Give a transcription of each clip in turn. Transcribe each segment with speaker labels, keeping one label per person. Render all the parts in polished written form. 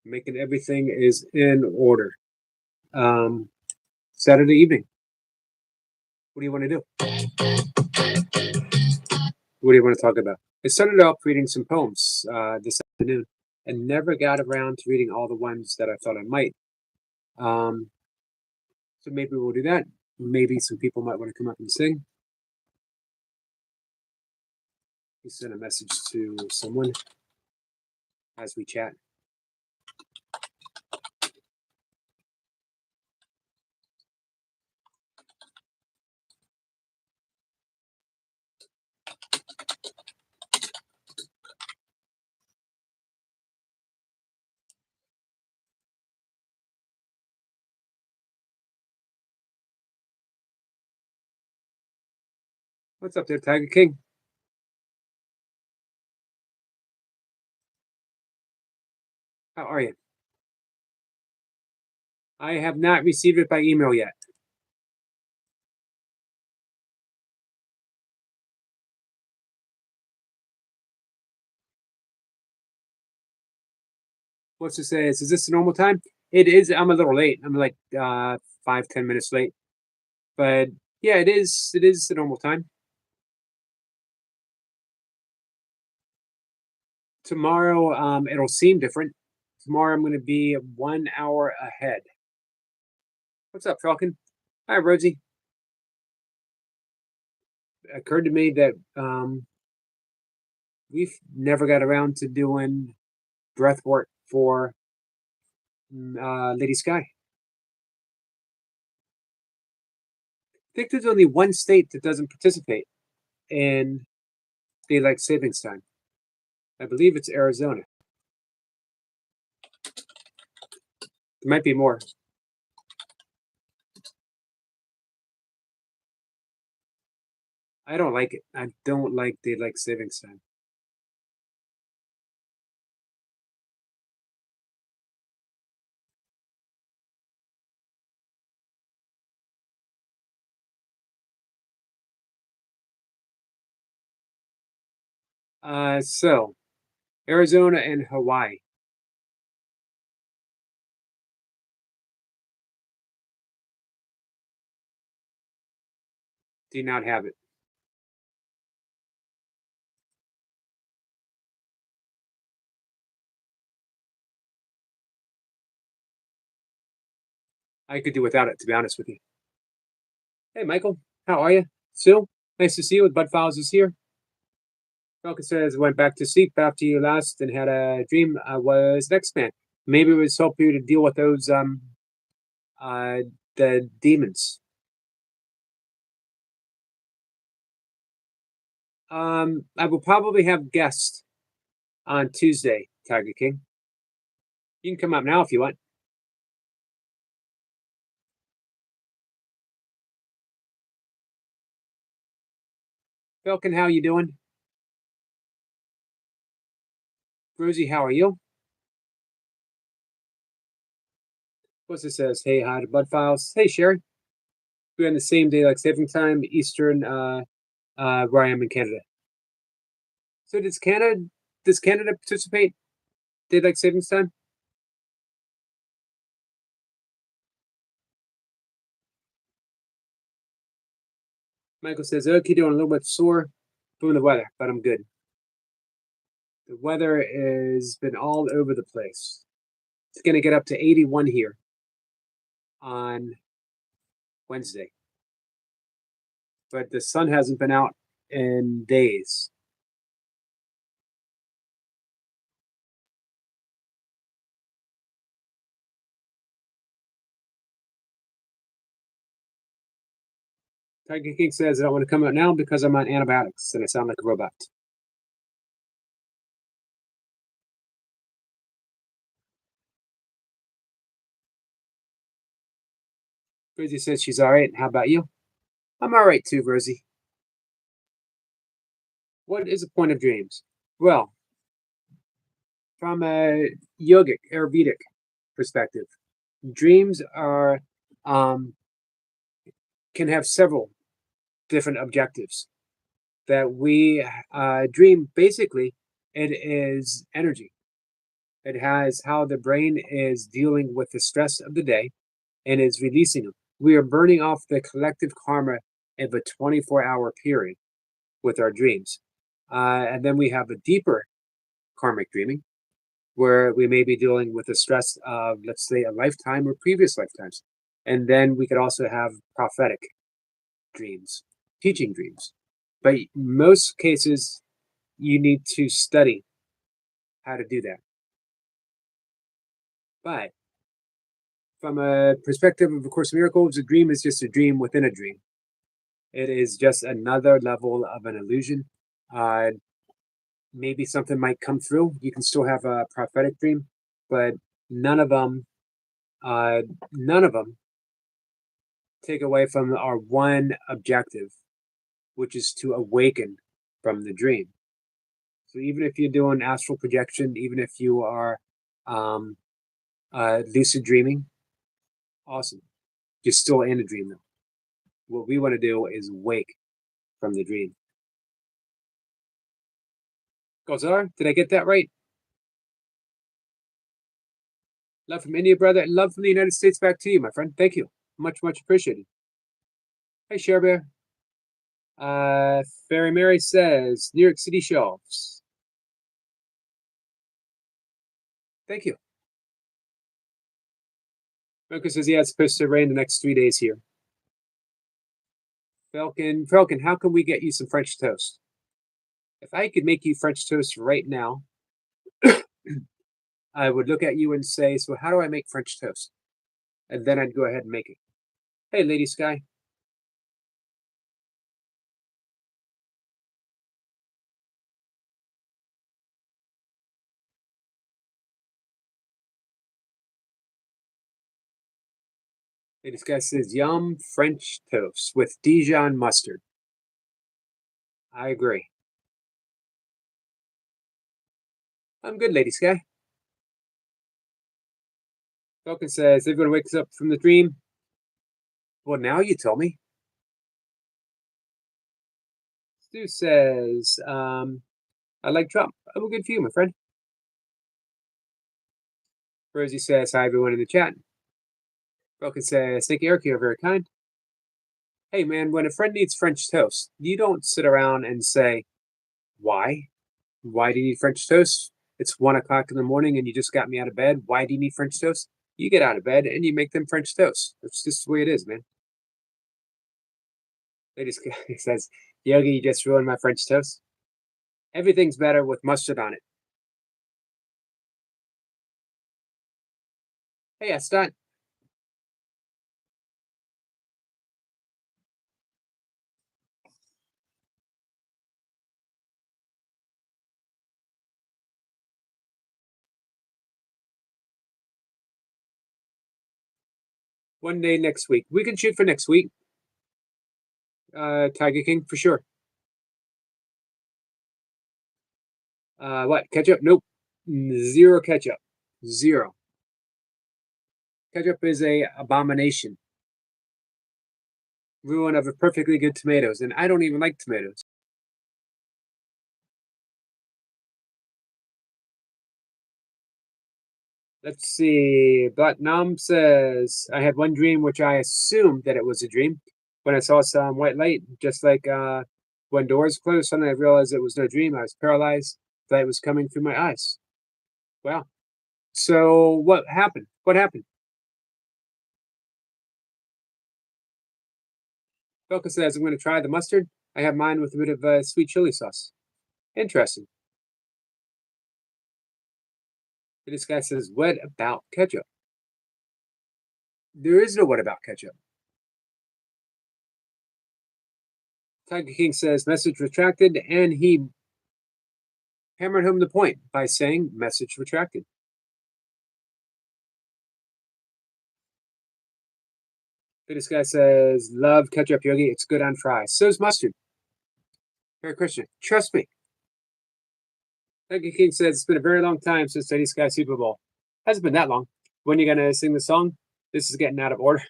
Speaker 1: Making everything is in order. Um, Saturday evening. What do you want to do? What do you want to talk about? I started off reading some poems this afternoon and never got around to reading all the ones that I thought I might. Um, so maybe we'll do that. Maybe some people might want to come up and sing. We send a message to someone as we chat. What's up there, Tiger King? How are you? I have not received it by email yet. What's to say? Is this the normal time? It is. I'm a little late. I'm like 5-10 minutes late. But yeah, it is. It is the normal time. Tomorrow, it'll seem different. Tomorrow, I'm going to be 1 hour ahead. What's up, Falcon? Hi, Rosie. It occurred to me that we've never got around to doing breath work for Lady Sky. I think there's only one state that doesn't participate in daylight savings time. I believe it's Arizona. There might be more. I don't like it. I don't like daylight savings time. So Arizona and Hawaii. Do not have it. I could do without it, to be honest with you. Hey, Michael, how are you? Sue, nice to see you. Bud Files is here. Falcon says, went back to sleep after you last and had a dream. I was next man. Maybe it was help you to deal with those uh the demons. I will probably have guests on Tuesday, Tiger King. You can come up now if you want. Falcon, how you doing? Rosie, how are you? What's it says? Hey, hi to Bud Files. Hey, Sherry. We're on the same day, like saving time, Eastern, where I am in Canada. So does Canada participate daylight savings time? Michael says, okay, doing a little bit sore from the weather, but I'm good. The weather has been all over the place. It's going to get up to 81 here on Wednesday, but the sun hasn't been out in days. Tiger King says, I don't want to come out now because I'm on antibiotics and I sound like a robot. Rosie says she's all right. How about you? I'm all right too, Rosie. What is the point of dreams? Well, From a yogic, Ayurvedic perspective, dreams are um, can have several different objectives. That we dream, basically, it is energy. It has how the brain is dealing with the stress of the day and is releasing them. We are burning off the collective karma of a 24-hour period with our dreams. And then we have a deeper karmic dreaming where we may be dealing with the stress of, let's say, a lifetime or previous lifetimes. And then we could also have prophetic dreams, teaching dreams. But most cases, you need to study how to do that. But from a perspective of A Course in Miracles, a dream is just a dream within a dream. It is just another level of an illusion. Uh, Maybe something might come through. You can still have a prophetic dream, but none of them, uh, none of them take away from our one objective, which is to awaken from the dream. So even if you're doing astral projection, even if you are um, lucid dreaming, awesome. You're still in a dream though. What we want to do is wake from the dream. Gozar, did I get that right? Love from India, brother, and love from the United States back to you, my friend. Thank you. Much, much appreciated. Hey, Share Bear. Fairy Mary says, New York City shelves. Thank you. Milka says, yeah, it's supposed to rain the next 3 days here. Falcon, how can we get you some French toast? If I could make you French toast right now, I would look at you and say, so how do I make French toast? And then I'd go ahead and make it. Hey, Lady Sky. Lady Sky says, yum French toast with Dijon mustard. I agree. I'm good, Lady Sky. Falcon says, everyone wakes up from the dream. Well, now you tell me. Stu says, I like Trump. I'm good for you, my friend. Rosie says, hi, everyone in the chat. Falcon says, thank you, Eric. You're very kind. Hey, man, when a friend needs French toast, you don't sit around and say, why? Why do you need French toast? It's 1 o'clock in the morning and you just got me out of bed. Why do you need French toast? You get out of bed and you make them French toast. That's just the way it is, man. Lady says, Yogi, you just ruined my French toast. Everything's better with mustard on it. Hey, Aston. One day next week. We can shoot for next week. Tiger King, for sure. What? Ketchup? Nope. Zero ketchup. Zero. Ketchup is a abomination. Ruin of a perfectly good tomatoes, and I don't even like tomatoes. Let's see. But Nam says, I had one dream which I assumed that it was a dream. When I saw some white light, just like when doors closed, suddenly I realized it was no dream. I was paralyzed. Light was coming through my eyes. Wow. So what happened? What happened? Belka says, I'm going to try the mustard. I have mine with a bit of sweet chili sauce. Interesting. And this guy says, what about ketchup? There is no what about ketchup. Tiger King says, message retracted, and he hammered home the point by saying, message retracted. This guy says, love ketchup, Yogi. It's good on fries. So's mustard. Hare Krishna, trust me. Becky King says it's been a very long time since Teddy Sky Super Bowl. Hasn't been that long. When are you gonna sing the song? This is getting out of order.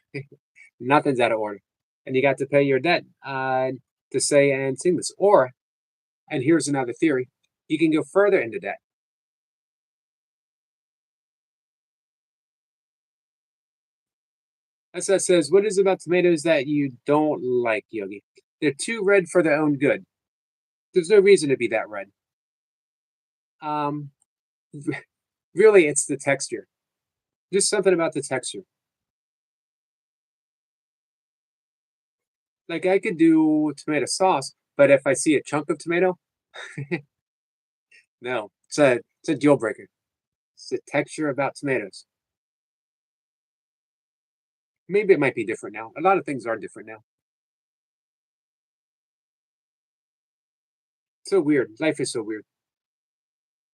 Speaker 1: Nothing's out of order, and you got to pay your debt to say and sing this. Or, and here's another theory: you can go further into debt. SS says, "What is it about tomatoes that you don't like, Yogi? They're too red for their own good. There's no reason to be that red. Um, really, it's the texture. Just something about the texture. Like I could do tomato sauce, but if I see a chunk of tomato, no, it's a deal breaker. It's the texture about tomatoes. Maybe it might be different now. A lot of things are different now. So weird. Life is so weird."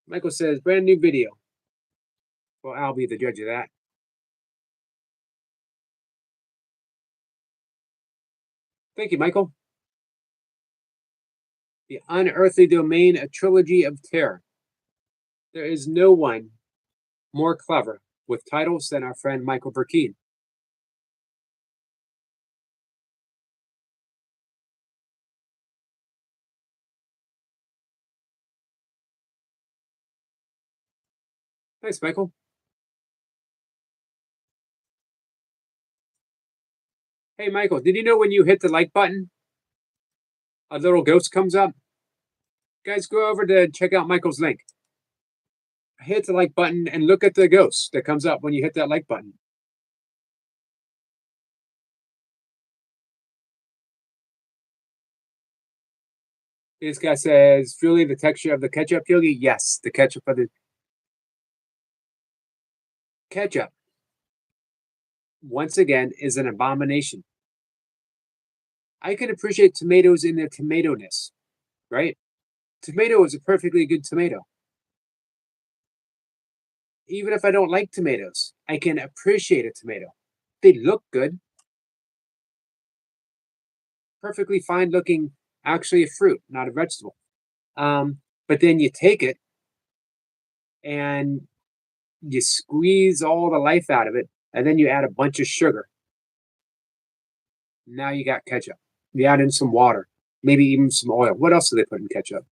Speaker 1: Michael says, "Brand new video." Well, I'll be the judge of that. Thank you, Michael. The Unearthly Domain, a trilogy of terror. There is no one more clever with titles than our friend Michael Burkeen. Thanks, Michael. Hey, Michael, did you know when you hit the like button, a little ghost comes up? Guys, go over to check out Michael's link. Hit the like button and look at the ghost that comes up when you hit that like button. This guy says, "Really, the texture of the ketchup, Yogi?" Yes, the ketchup of the ketchup, once again, is an abomination. I can appreciate tomatoes in their tomato-ness, right? Tomato is a perfectly good tomato. Even if I don't like tomatoes, I can appreciate a tomato. They look good. Perfectly fine looking, actually a fruit, not a vegetable. But then you take it and you squeeze all the life out of it, and then you add a bunch of sugar. Now you got ketchup. You add in some water, maybe even some oil. What else do they put in ketchup?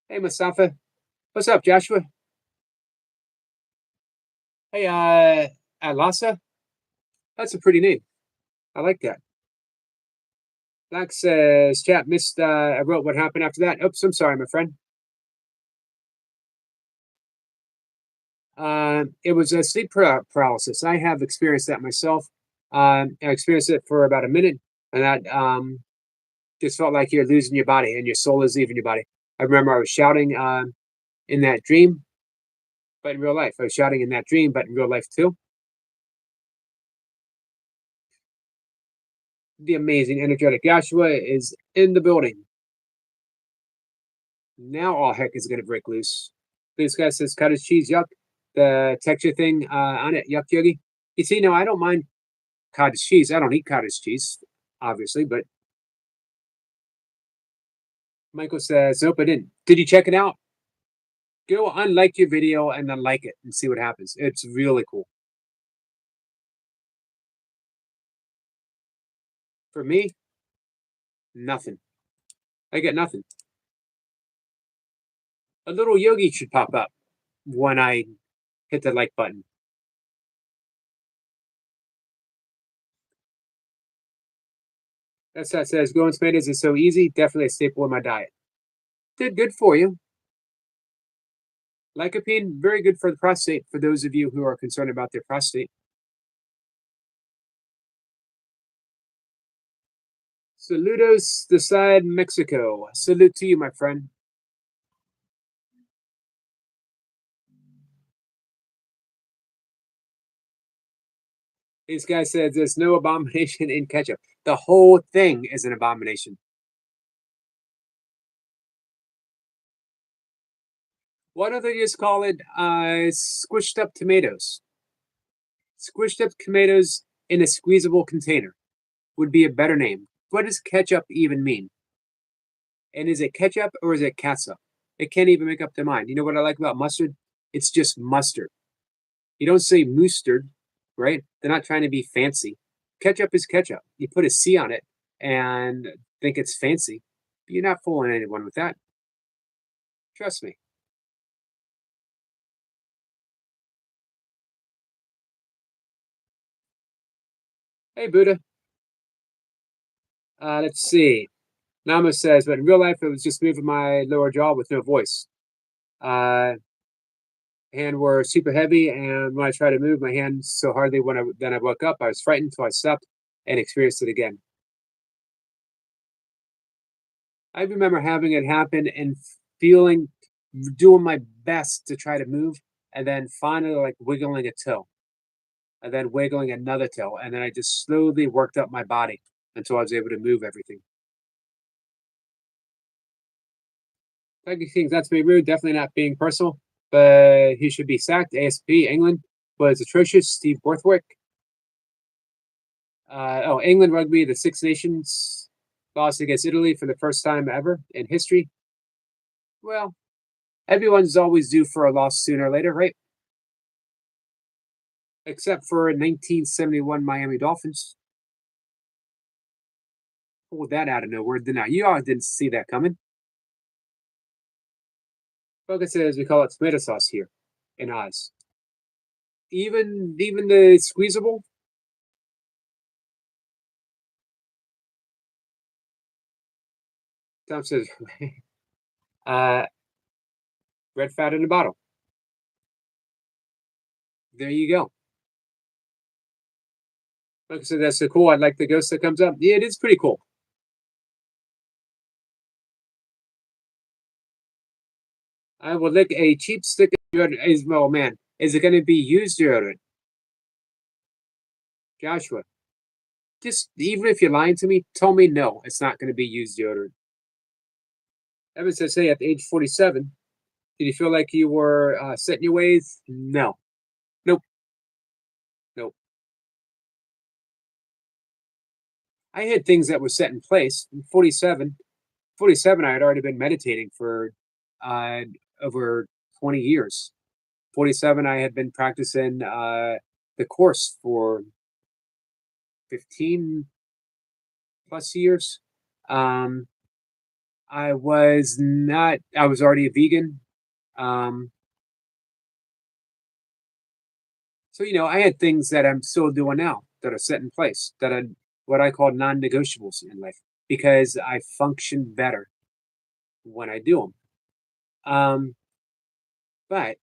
Speaker 1: Hey, Mustafa. What's up, Joshua? Hey, Alasa. That's a pretty name. I like that. Black says, "Chat missed. I wrote what happened after that. Oops, I'm sorry, my friend. It was a sleep paralysis. I have experienced that myself. I experienced it for about a minute, and that just felt like you're losing your body and your soul is leaving your body. I remember I was shouting in that dream, but in real life, I was shouting in that dream, but in real life too. The amazing, energetic Joshua is in the building. Now all heck is going to break loose. This guy says cottage cheese, yuck. The texture thing on it, yuck, yogi. You see, no, I don't mind cottage cheese. I don't eat cottage cheese, obviously, but Michael says, nope, I didn't. Did you check it out? Go unlike your video and then like it and see what happens. It's really cool. For me, nothing. I get nothing. A little yogi should pop up when I hit the like button. That says growing tomatoes is so easy. Definitely a staple in my diet. Did good for you. Lycopene, very good for the prostate for those of you who are concerned about their prostate. Saludos decide Mexico. Salute to you, my friend. This guy says there's no abomination in ketchup. The whole thing is an abomination. Why don't they just call it squished up tomatoes? Squished up tomatoes in a squeezable container would be a better name. What does ketchup even mean? And is it ketchup or is it catsup? It can't even make up their mind. You know what I like about mustard? It's just mustard. You don't say mustard, right? They're not trying to be fancy. Ketchup is ketchup. You put a C on it and think it's fancy. You're not fooling anyone with that. Trust me. Hey, Buddha. Let's see. Nama says, but in real life, it was just moving my lower jaw with no voice. Uh, hand were super heavy, and when I tried to move my hands so hardly when I woke up, I was frightened, so I stopped and experienced it again. I remember having it happen and feeling, doing my best to try to move, and then finally like wiggling a toe, and then wiggling another toe, and then I just slowly worked up my body until I was able to move everything. Thank you, King. That's me rude. Definitely not being personal, but he should be sacked. ASP England was atrocious. Steve Borthwick. England rugby, the Six Nations lost against Italy for the first time ever in history. Well, everyone's always due for a loss sooner or later, right? Except for 1971 Miami Dolphins. Pulled that out of nowhere, did not. You all didn't see that coming. Focus says we call it tomato sauce here in Oz. Even the squeezable. Tom says, uh, red fat in a bottle. There you go. Like I said, that's so cool. I like the ghost that comes up. Yeah, it is pretty cool. I will lick a cheap stick of deodorant. Oh man, is it going to be used deodorant? Joshua, just even if you're lying to me, tell me no, it's not going to be used deodorant. Evan says, hey, at the age 47, did you feel like you were set in your ways? No. Nope. Nope. I had things that were set in place. In 47, I had already been meditating for uh, over 20 years. 47, I had been practicing the course for 15 plus years. Um, I was already a vegan. Um, so, I had things that I'm still doing now that are set in place that are what I call non negotiables in life because I function better when I do them. But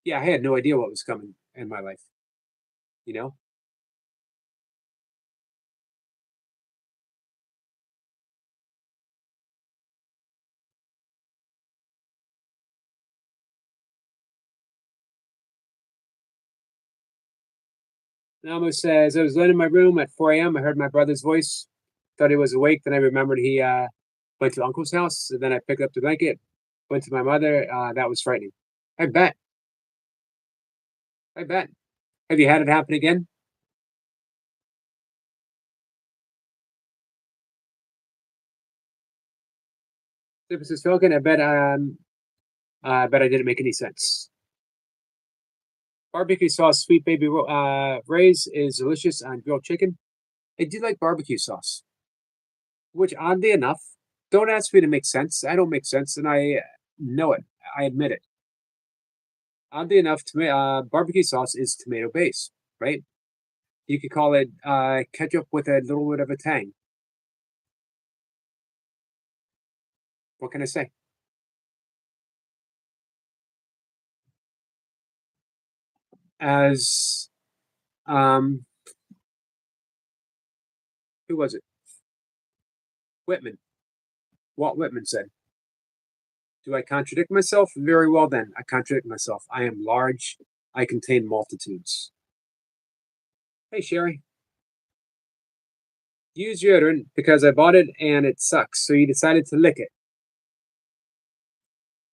Speaker 1: yeah, I had no idea what was coming in my life, you know? Namo says, I was laying in my room at 4 a.m. I heard my brother's voice, thought he was awake. Then I remembered he went to uncle's house. And then I picked up the blanket, went to my mother. That was frightening. I bet. I bet. Have you had it happen again? This is Falcon. I bet I didn't make any sense. Barbecue sauce, sweet baby Ray's is delicious on grilled chicken. I do like barbecue sauce, which oddly enough, don't ask me to make sense. I don't make sense, and I know it. I admit it. Oddly enough, barbecue sauce is tomato based, right? You could call it ketchup with a little bit of a tang. What can I say? As um, who was it? Whitman. Walt Whitman said, "Do I contradict myself? Very well, then I contradict myself. I am large. I contain multitudes." Hey, Sherry. Use deodorant because I bought it and it sucks. So you decided to lick it.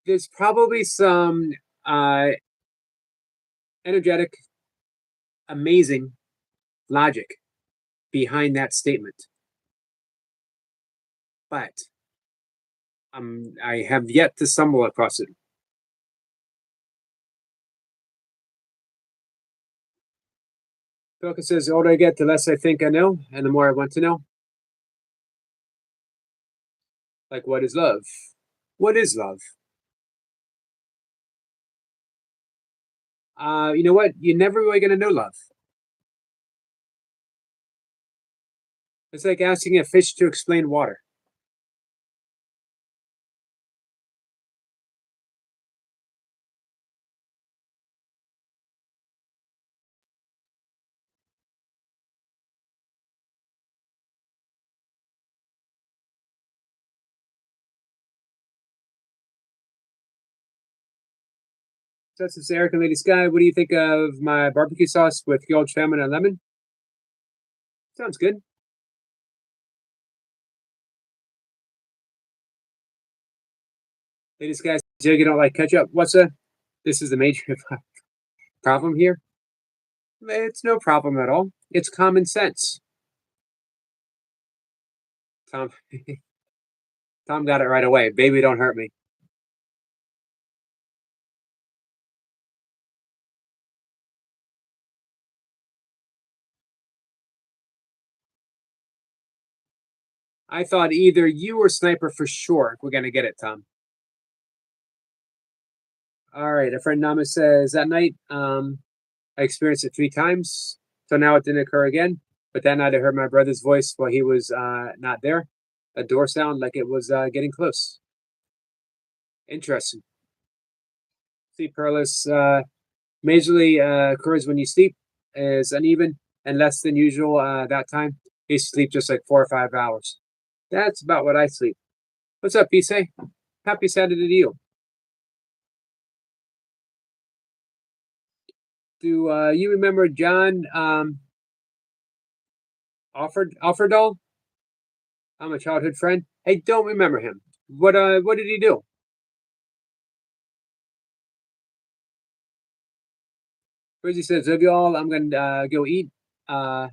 Speaker 1: There's probably some uh, energetic, amazing logic behind that statement. But I have yet to stumble across it. Pilka says, the older I get, the less I think I know, and the more I want to know. Like, what is love? What is love? You know what? You're never really going to know love. It's like asking a fish to explain water. So that's this Eric and Lady Sky. What do you think of my barbecue sauce with grilled salmon and lemon? Sounds good. Lady Sky, you don't like ketchup. What's a? This is the major problem here. It's no problem at all. It's common sense. Tom, Tom got it right away. Baby, don't hurt me. I thought either you or Sniper for sure. We're gonna get it, Tom. All right. A friend Nama says that night, I experienced it 3 times. So now it didn't occur again. But that night I heard my brother's voice while he was not there. A door sound like it was getting close. Interesting. Sleep paralysis majorly occurs when you sleep is uneven and less than usual that time. You sleep just like 4 or 5 hours. That's about what I sleep. What's up, Pise? Happy Saturday to you. Do you remember John Offerdall? I'm a childhood friend. I don't remember him. What did he do? Brizzy says, love you all. I'm gonna go eat. Uh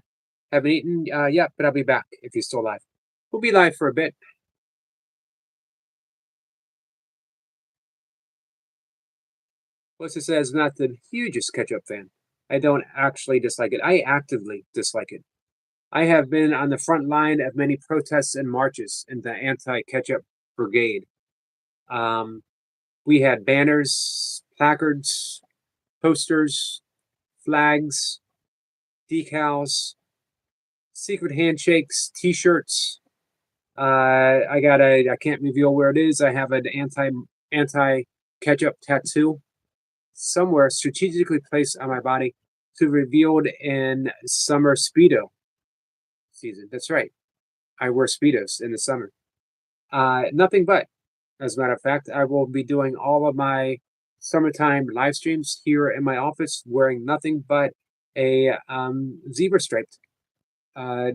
Speaker 1: haven't eaten yet, but I'll be back if he's still alive. We'll be live for a bit. Melissa says, not the hugest ketchup fan. I don't actually dislike it. I actively dislike it. I have been on the front line of many protests and marches in the anti-ketchup brigade. Um, we had banners, placards, posters, flags, decals, secret handshakes, T-shirts. I can't reveal where it is. I have an anti ketchup tattoo somewhere strategically placed on my body to be revealed in summer speedo season. That's right. I wear speedos in the summer. Nothing but, as a matter of fact, I will be doing all of my summertime live streams here in my office wearing nothing but a zebra striped. I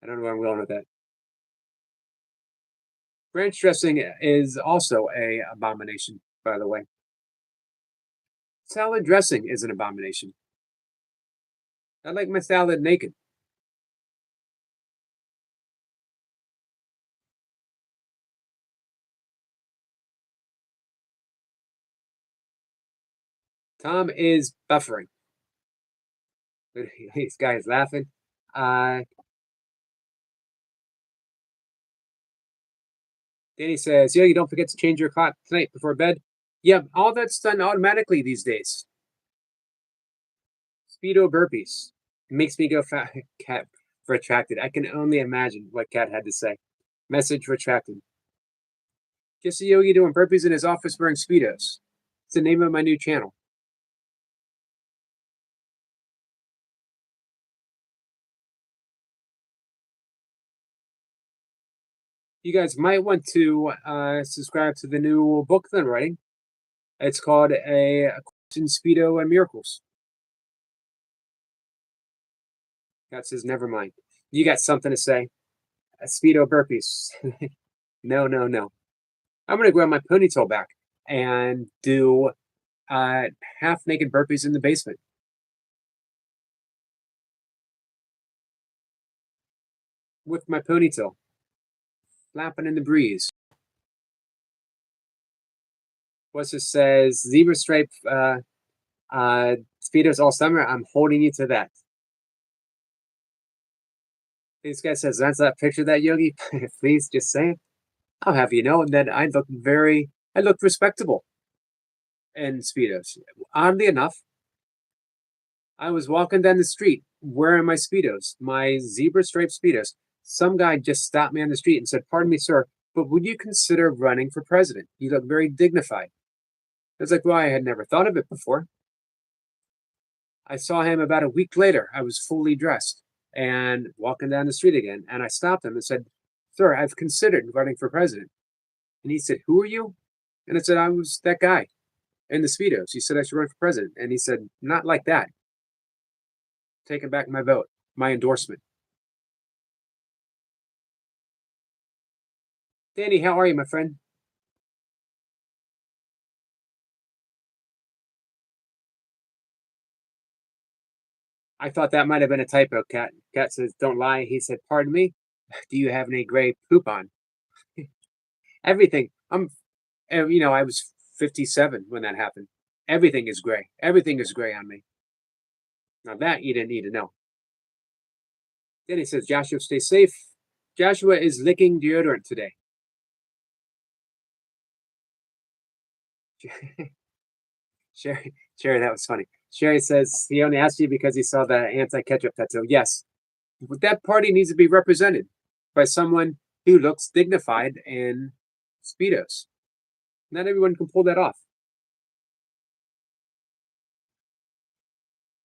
Speaker 1: don't know where I'm going with that. Ranch dressing is also a abomination, by the way. Salad dressing is an abomination. I like my salad naked. Tom is buffering. This guy is laughing. Uh, Danny says, "Yeah, you don't forget to change your clock tonight before bed." Yeah, all that's done automatically these days. Speedo burpees. It makes me go fat. Cat retracted. I can only imagine what Cat had to say. Message retracted. Just a yogi doing burpees in his office wearing speedos. It's the name of my new channel. You guys might want to subscribe to the new book that I'm writing. It's called a Question Speedo and Miracles. God says, never mind. You got something to say. Speedo burpees. No, no, no. I'm gonna grab my ponytail back and do half naked burpees in the basement with my ponytail. flapping in the breeze. What's it says? Zebra stripe speedos all summer. I'm holding you to that. This guy says, "That's that picture of that Yogi." Please just say it. I'll have you know that I looked respectable in speedos. Oddly enough, I was walking down the street wearing my speedos, my zebra striped speedos. Some guy just stopped me on the street and said, "Pardon me, sir, but would you consider running for president? You look very dignified." I was like, "Well, I had never thought of it before." I saw him about a week later. I was fully dressed and walking down the street again. And I stopped him and said, "Sir, I've considered running for president." And he said, "Who are you?" And I said, "I was that guy in the Speedos. He said I should run for president." And he said, "Not like that. Taking back my vote, my endorsement." Danny, how are you, my friend? I thought that might have been a typo, Cat. Cat says, "Don't lie." He said, "Pardon me. Do you have any gray poop on?" Everything. I was 57 when that happened. Everything is gray. Everything is gray on me. Now that you didn't need to know. Then he says, "Joshua, stay safe." Joshua is licking deodorant today. Sherry, that was funny. Sherry says he only asked you because he saw the anti-ketchup tattoo. Yes, but that party needs to be represented by someone who looks dignified in speedos. Not everyone can pull that off.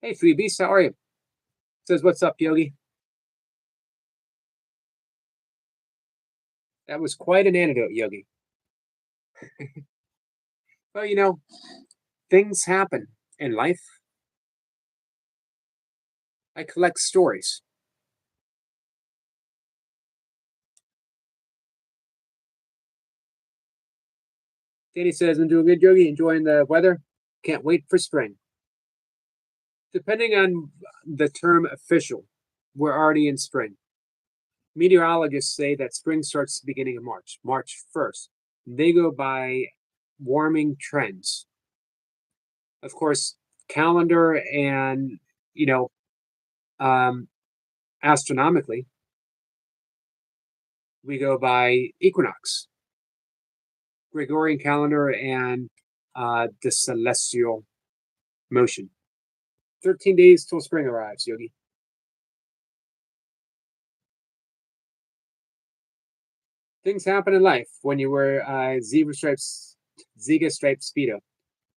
Speaker 1: Hey, Three Beasts, how are you? Says, "What's up, Yogi?" That was quite an antidote, Yogi. Well, things happen in life. I collect stories. Danny says, "I'm doing good, Yogi. Enjoying the weather. Can't wait for spring." Depending on the term official, we're already in spring. Meteorologists say that spring starts at the beginning of March, March 1st. They go by warming trends. Of course, calendar and, you know, um, astronomically, we go by equinox, Gregorian calendar, and the celestial motion. 13 days till spring arrives, Yogi. Things happen in life when you wear Ziga striped Speedo.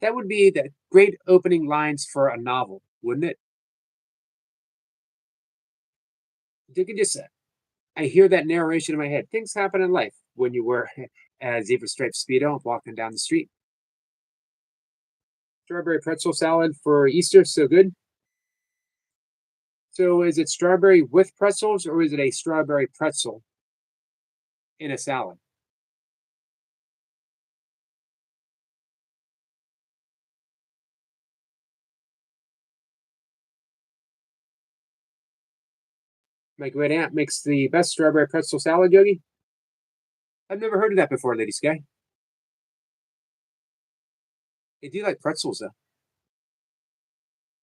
Speaker 1: That would be the great opening lines for a novel, wouldn't it? You could just, I hear that narration in my head. Things happen in life when you wear a zebra striped Speedo walking down the street. Strawberry pretzel salad for Easter, so good. So is it strawberry with pretzels or is it a strawberry pretzel in a salad? My great aunt makes the best strawberry pretzel salad, Yogi. I've never heard of that before, Lady Sky. They do like pretzels, though.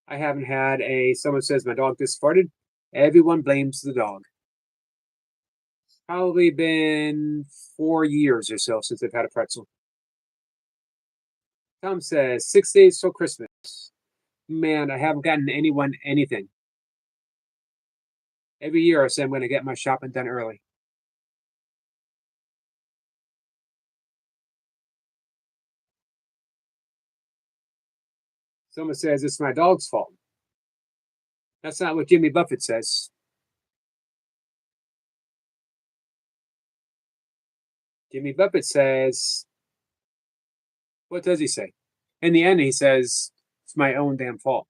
Speaker 1: I haven't had someone says my dog just farted. Everyone blames the dog. Probably been 4 years or so since I've had a pretzel. Tom says 6 days till Christmas. Man, I haven't gotten anyone anything. Every year I say I'm going to get my shopping done early. Someone says it's my dog's fault. That's not what Jimmy Buffett says. Jimmy Buffett says, what does he say? In the end, he says, it's my own damn fault.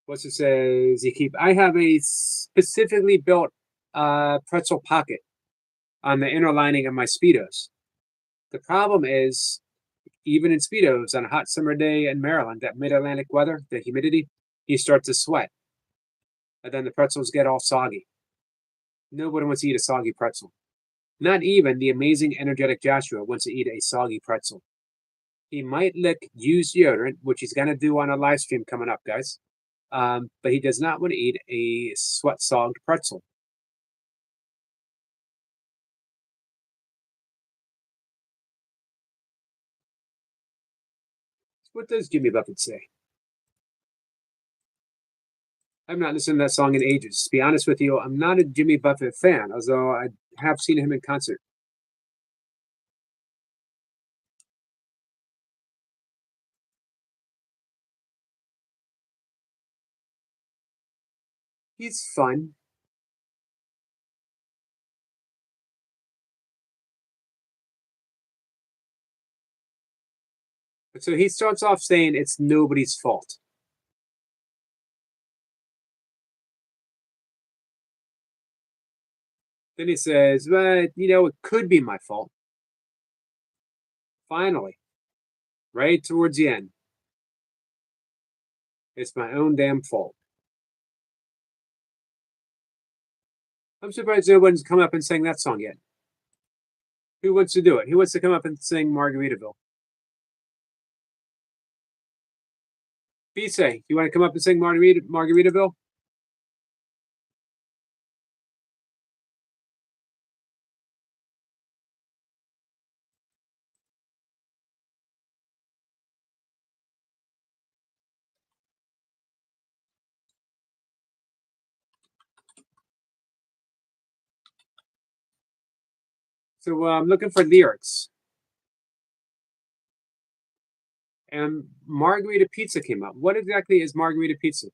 Speaker 1: What's it says? I have a specifically built pretzel pocket on the inner lining of my Speedos. The problem is, even in Speedos on a hot summer day in Maryland, that mid Atlantic weather, the humidity, you start to sweat. and then the pretzels get all soggy. Nobody wants to eat a soggy pretzel. Not even the amazing, energetic Joshua wants to eat a soggy pretzel. He might lick used deodorant, which he's going to do on a live stream coming up, guys. But he does not want to eat a sweat-sogged pretzel. What does Jimmy Buffett say? I've not listened to that song in ages. To be honest with you, I'm not a Jimmy Buffett fan, although I have seen him in concert. He's fun. So he starts off saying it's nobody's fault. Then he says, but, it could be my fault. Finally, right towards the end, it's my own damn fault. I'm surprised no one's come up and sang that song yet. Who wants to do it? Who wants to come up and sing Margaritaville? Bise, you want to come up and sing Margaritaville? So I'm looking for lyrics. And Margarita Pizza came up. What exactly is Margarita Pizza?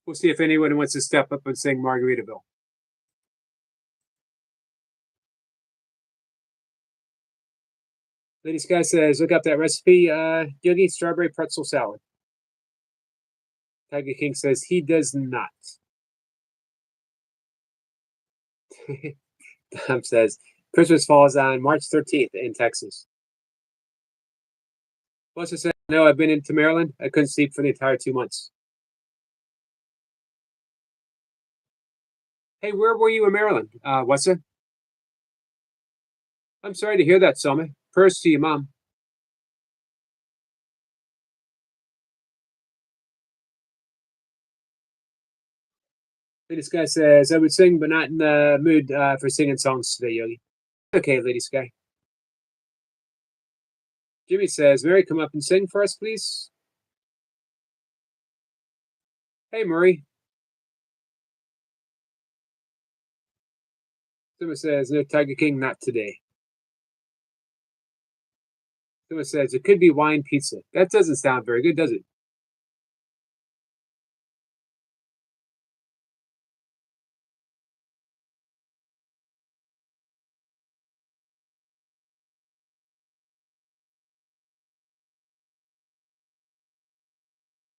Speaker 1: We'll see if anyone wants to step up and sing Margaritaville. Lady Sky says, look up that recipe, Yogi, strawberry pretzel salad. Tiger King says he does not. Tom says, Christmas falls on March 13th in Texas. Melissa said, no, I've been into Maryland. I couldn't sleep for the entire 2 months. Hey, where were you in Maryland? What's it? I'm sorry to hear that, Selma. Prayers to your mom. Lady Sky says, I would sing, but not in the mood for singing songs today, Yogi. Okay, Lady Sky. Jimmy says, Mary, come up and sing for us, please. Hey, Murray. Someone says, no, Tiger King, not today. Someone says, it could be wine pizza. That doesn't sound very good, does it?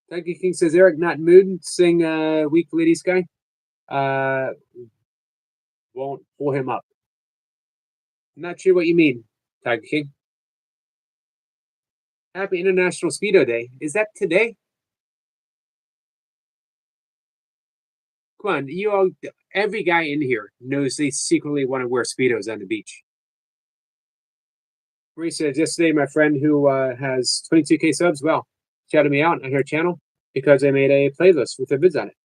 Speaker 1: Tiger King says, Eric, not in mood. Sing Weak Lady Sky. Won't pull him up. I'm not sure what you mean, Tiger King. Happy International Speedo Day. Is that today? Come on, you all, every guy in here knows they secretly want to wear Speedos on the beach. Marie said yesterday, my friend who has 22K subs, well, shouted me out on her channel because I made a playlist with their vids on it.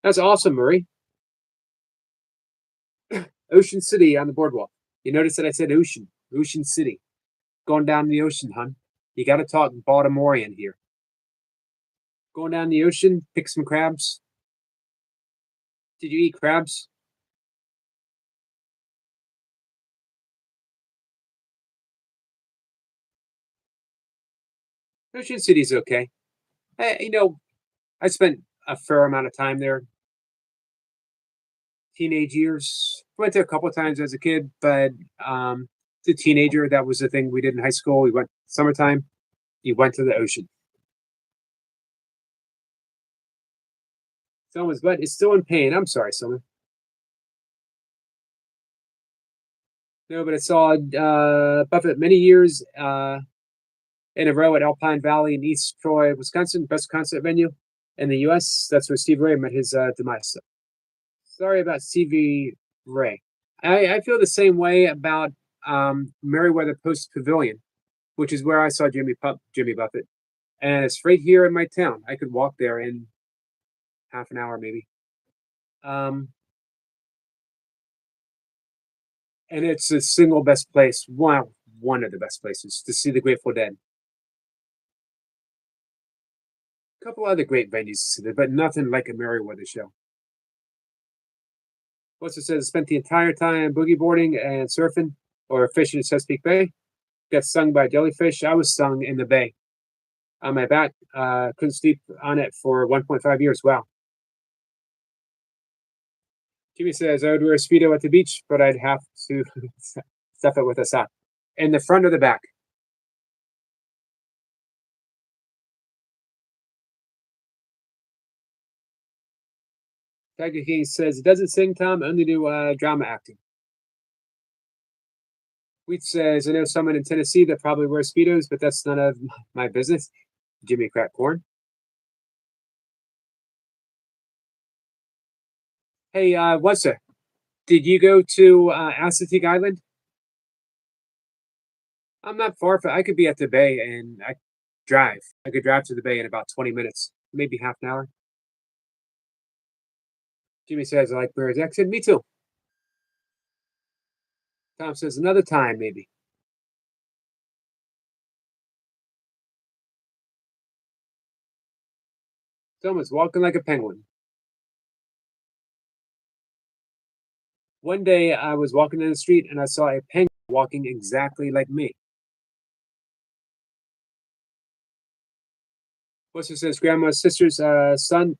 Speaker 1: That's awesome, Marie. Ocean City on the boardwalk. You notice that I said ocean, Ocean City. Going down the ocean, hun. You got to talk Baltimorean here. Going down the ocean, pick some crabs. Did you eat crabs? Ocean City's okay. I spent a fair amount of time there. Teenage years. Went there a couple of times as a kid, but as a teenager, that was the thing we did in high school. We went summertime. You went to the ocean. Someone's butt is still in pain. I'm sorry, someone. No, but I saw Buffett many years in a row at Alpine Valley in East Troy, Wisconsin, best concert venue in the U.S. That's where Steve Ray met his demise. So, sorry about Stevie Ray. I feel the same way about Meriwether Post Pavilion, which is where I saw Jimmy Buffett, and it's right here in my town. I could walk there in half an hour, maybe. Um, and it's the single best place, one of the best places to see the Grateful Dead. A couple other great venues to see there, but nothing like a Meriwether show. What's it says? Spent the entire time boogie boarding and surfing or fishing in Chesapeake Bay. Got stung by a jellyfish. I was stung in the bay on my back. Couldn't sleep on it for 1.5 years. Wow. Jimmy says I would wear a Speedo at the beach, but I'd have to stuff it with a sock. In the front or the back? Tiger King says it doesn't sing, Tom, only do drama acting. Wheat says I know someone in Tennessee that probably wears Speedos, but that's none of my business. Jimmy crack corn. Hey, what's it? Did you go to Assateague Island? I'm not far from. I could be at the bay and I drive. I could drive to the bay in about 20 minutes, maybe half an hour. Jimmy says I like birds. I said me too. Tom says another time, maybe. Someone's walking like a penguin. One day I was walking in the street and I saw a penguin walking exactly like me. Buster says grandma's sister's son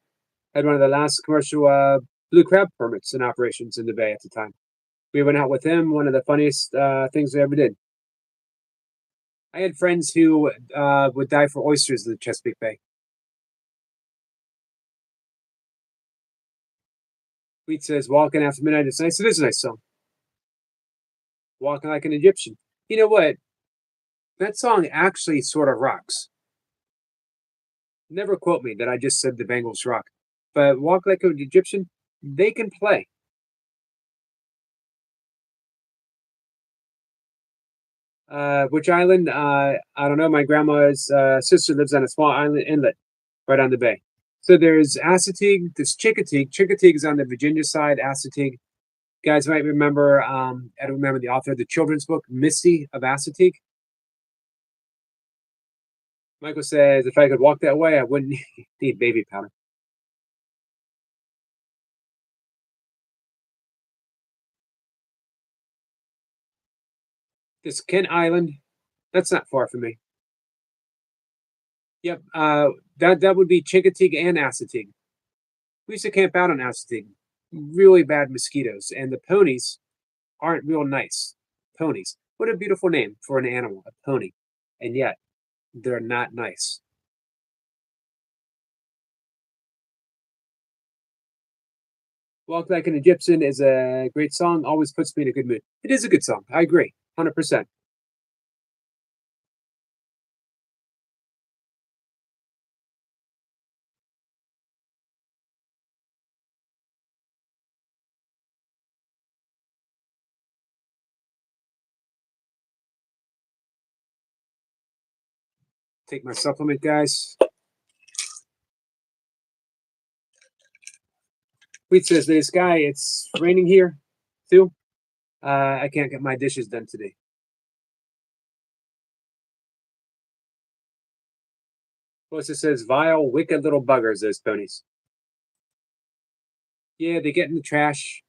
Speaker 1: had one of the last commercial blue crab permits in operations in the bay at the time. We went out with him. One of the funniest things we ever did. I had friends who would die for oysters in the Chesapeake Bay. Wheat says, "Walking after midnight is nice." It is a nice song. Walking like an Egyptian. You know what? That song actually sort of rocks. Never quote me that I just said the Bengals rock. But Walk Like an Egyptian, they can play. Which island? I don't know. My grandma's sister lives on a small island inlet right on the bay. So there's Assateague, there's Chincoteague. Chincoteague is on the Virginia side. Assateague, guys might remember. I don't remember the author of the children's book, Misty of Assateague. Michael says, if I could walk that way, I wouldn't need baby powder. This Kent Island, that's not far from me. Yep, that would be Chincoteague and Assateague. We used to camp out on Assateague. Really bad mosquitoes, and the ponies aren't real nice. Ponies. What a beautiful name for an animal, a pony. And yet, they're not nice. Walk Like an Egyptian is a great song, always puts me in a good mood. It is a good song. I agree, 100%. Take my supplement, guys. Wheat says, "This guy, it's raining here, too. I can't get my dishes done today." Melissa says, "Vile, wicked little buggers, those ponies." Yeah, they get in the trash.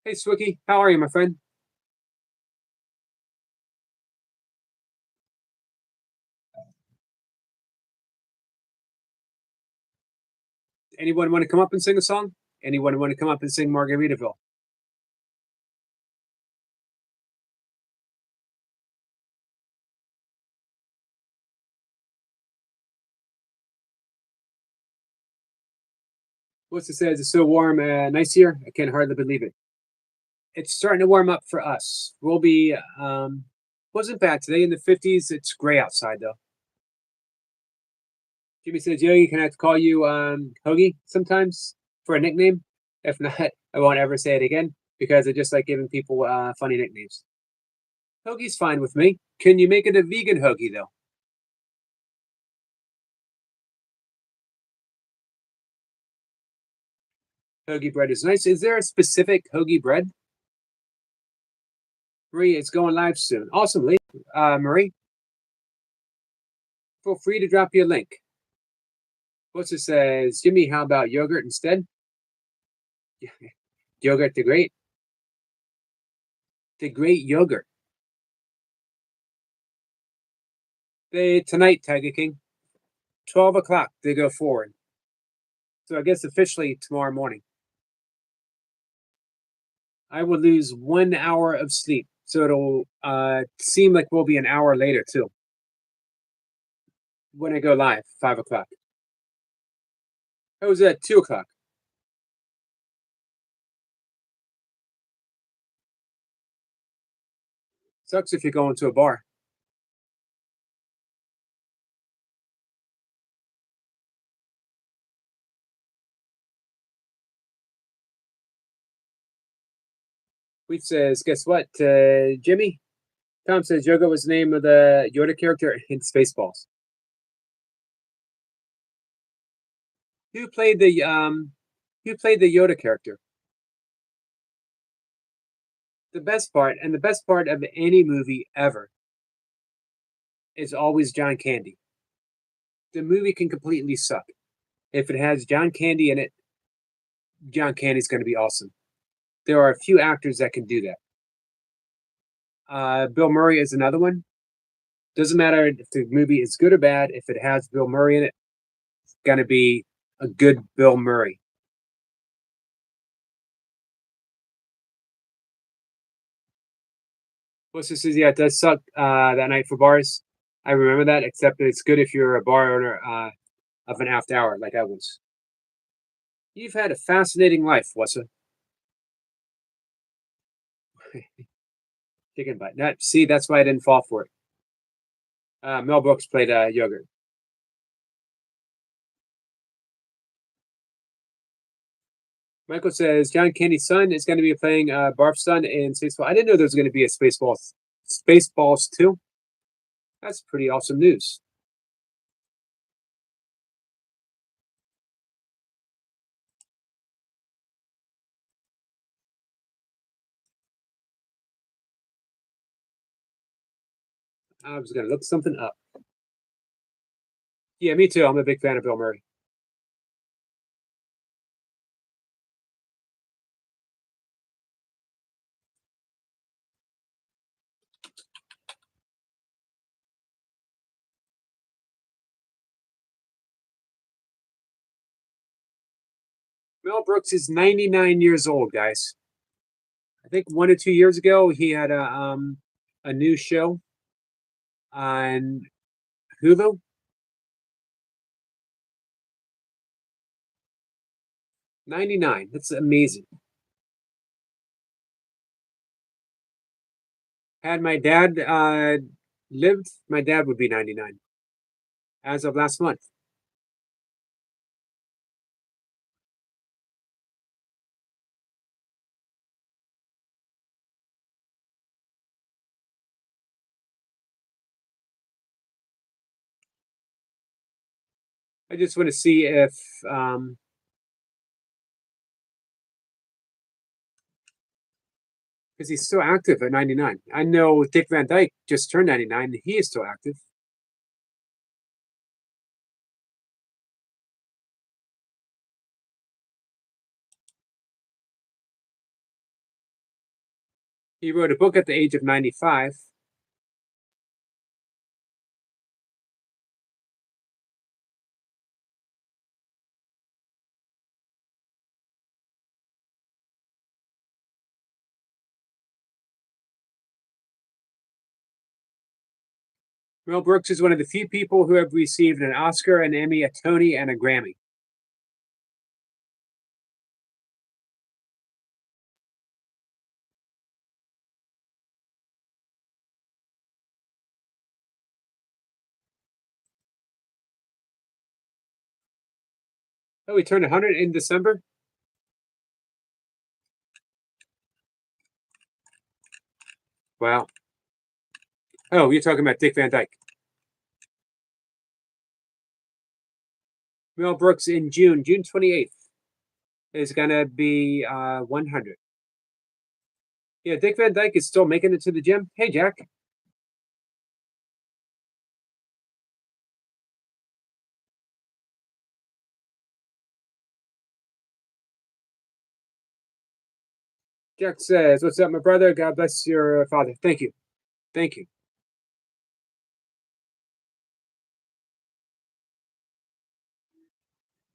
Speaker 1: Hey, Swicky, how are you, my friend? Anyone want to come up and sing a song? Anyone want to come up and sing Margaritaville? What's it says? It's so warm and nice here. I can hardly believe it. It's starting to warm up for us. We'll be wasn't bad today in the 50s. It's gray outside though. Jimmy says, Yogi, can I have to call you Hoagie sometimes for a nickname? If not, I won't ever say it again because I just like giving people funny nicknames. Hoagie's fine with me. Can you make it a vegan hoagie though? Hoagie bread is nice. Is there a specific hoagie bread? Marie, it's going live soon. Awesome, Lee. Marie, feel free to drop you a link. What's it says? Jimmy, how about yogurt instead? Yogurt the Great. The Great Yogurt. Tonight, Tiger King. 12 o'clock, they go forward. So I guess officially tomorrow morning. I will lose 1 hour of sleep. So it'll seem like we'll be an hour later too. When I go live, 5 o'clock. It was at 2 o'clock. Sucks if you're going to a bar. Wheat says, guess what, Jimmy? Tom says Yoga was the name of the Yoda character in Spaceballs. Who played the Yoda character? The best part, and the best part of any movie ever, is always John Candy. The movie can completely suck. If it has John Candy in it, John Candy's going to be awesome. There are a few actors that can do that. Bill Murray is another one. Doesn't matter if the movie is good or bad. If it has Bill Murray in it, it's going to be a good Bill Murray. What's this? Yeah, it does suck that night for bars. I remember that, except that it's good if you're a bar owner of an after hour like I was. You've had a fascinating life, Wassa. Chicken butt. See, that's why I didn't fall for it. Mel Brooks played yogurt. Michael says John Candy's son is going to be playing Barf's son in Spaceball. I didn't know there was going to be a Spaceballs 2. That's pretty awesome news. I was going to look something up. Yeah, me too. I'm a big fan of Bill Murray. Mel Brooks is 99 years old, guys. I think 1 or 2 years ago he had a new show on Hulu. 99. That's amazing. Had my dad lived, my dad would be 99 as of last month. I just want to see if because he's still active at 99. I know Dick Van Dyke just turned 99 and he is still active. He wrote a book at the age of 95. Mel Brooks is one of the few people who have received an Oscar, an Emmy, a Tony, and a Grammy. Oh, we turned 100 in December. Wow. Oh, you're talking about Dick Van Dyke. Mel Brooks in June, June 28th is gonna be 100. Yeah, Dick Van Dyke is still making it to the gym. Hey, Jack. Jack says, "What's up, my brother? God bless your father. Thank you, thank you."